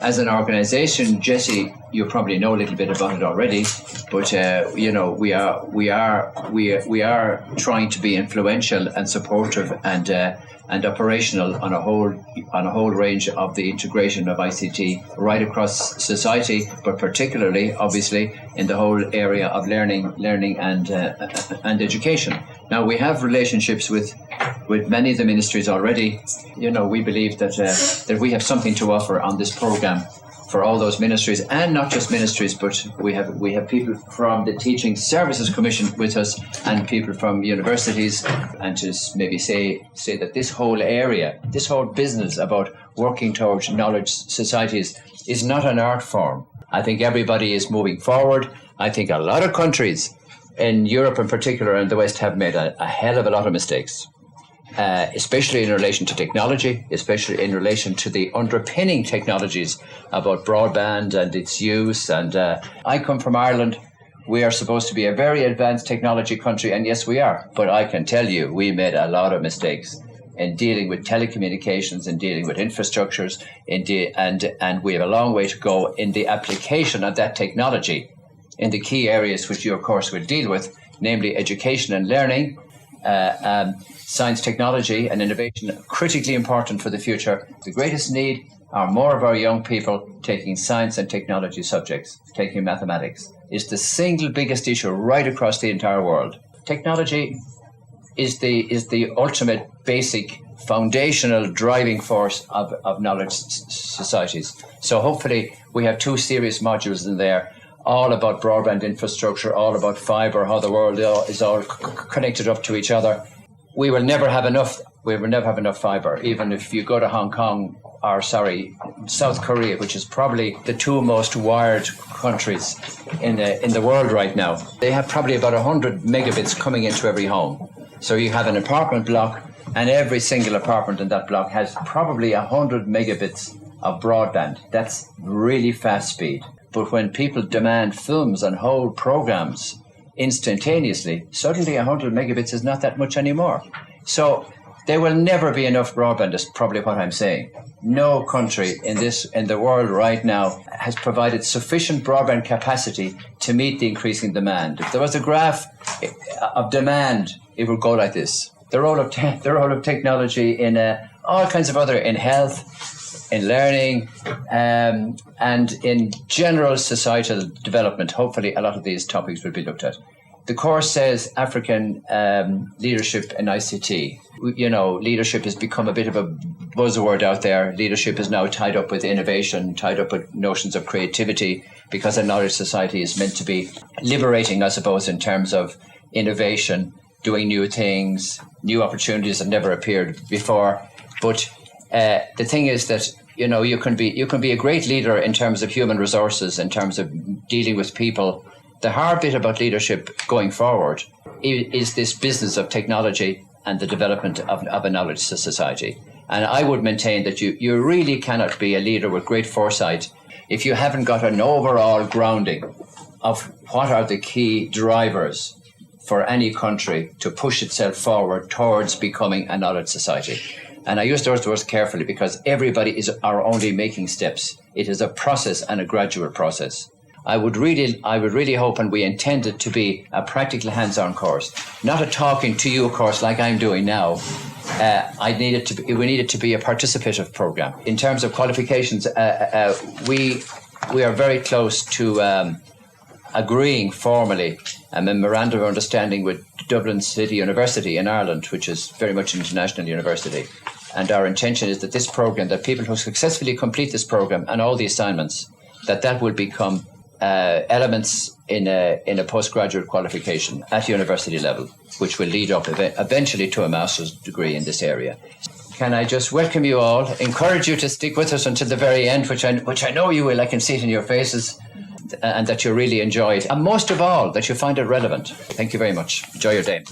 As an organisation, GESCI, you probably know a little bit about it already, but we are trying to be influential and supportive and operational on a whole range of the integration of ICT right across society, but particularly, obviously, in the whole area of learning and education. Now, we have relationships with many of the ministries already. We believe that we have something to offer on this program for all those ministries, and not just ministries, but we have people from the Teaching Services Commission with us, and people from universities, and to maybe say that this whole area, this whole business about working towards knowledge societies is not an art form. I think everybody is moving forward. I think a lot of countries in Europe in particular and the West have made a hell of a lot of mistakes. Especially in relation to technology, especially in relation to the underpinning technologies about broadband and its use. And I come from Ireland. We are supposed to be a very advanced technology country, and yes, we are. But I can tell you, we made a lot of mistakes in dealing with telecommunications, in dealing with infrastructures, and we have a long way to go in the application of that technology in the key areas which you, of course, will deal with, namely education and learning, science, technology and innovation, critically important for the future. The greatest need are more of our young people taking science and technology subjects, taking mathematics. It's the single biggest issue right across the entire world. Technology is the ultimate, basic, foundational driving force of knowledge societies. So hopefully we have two serious modules in there, all about broadband infrastructure, all about fibre, how the world is all connected up to each other. We will never have enough fibre, even if you go to Hong Kong, South Korea, which is probably the two most wired countries in the world right now. They have probably about 100 megabits coming into every home. So you have an apartment block, and every single apartment in that block has probably 100 megabits of broadband. That's really fast speed. But when people demand films and whole programs instantaneously, suddenly 100 megabits is not that much anymore. So there will never be enough broadband, is probably what I'm saying. No country in the world right now has provided sufficient broadband capacity to meet the increasing demand. If there was a graph of demand, it would go like this. The role of technology in all kinds of other, in health, in learning, and in general societal development. Hopefully a lot of these topics will be looked at. The course says African leadership in ICT. Leadership has become a bit of a buzzword out there. Leadership is now tied up with innovation, tied up with notions of creativity, because a knowledge society is meant to be liberating, I suppose, in terms of innovation, doing new things, new opportunities that never appeared before. But the thing is that you can be a great leader in terms of human resources, in terms of dealing with people. The hard bit about leadership going forward is this business of technology and the development of a knowledge society. And I would maintain that you really cannot be a leader with great foresight if you haven't got an overall grounding of what are the key drivers for any country to push itself forward towards becoming a knowledge society. And I use those words carefully because everybody are only making steps. It is a process and a gradual process. I would really hope, and we intend it to be a practical hands-on course, not a talking to you course like I'm doing now. We need it to be a participative program. In terms of qualifications, we are very close to agreeing formally a memorandum of understanding with Dublin City University in Ireland, which is very much an international university. And our intention is that this program, that people who successfully complete this program and all the assignments, that will become elements in a postgraduate qualification at university level, which will lead up eventually to a master's degree in this area. Can I just welcome you all, encourage you to stick with us until the very end, which I know you will. I can see it in your faces. and that you really enjoyed, and most of all, that you find it relevant. Thank you very much. Enjoy your day.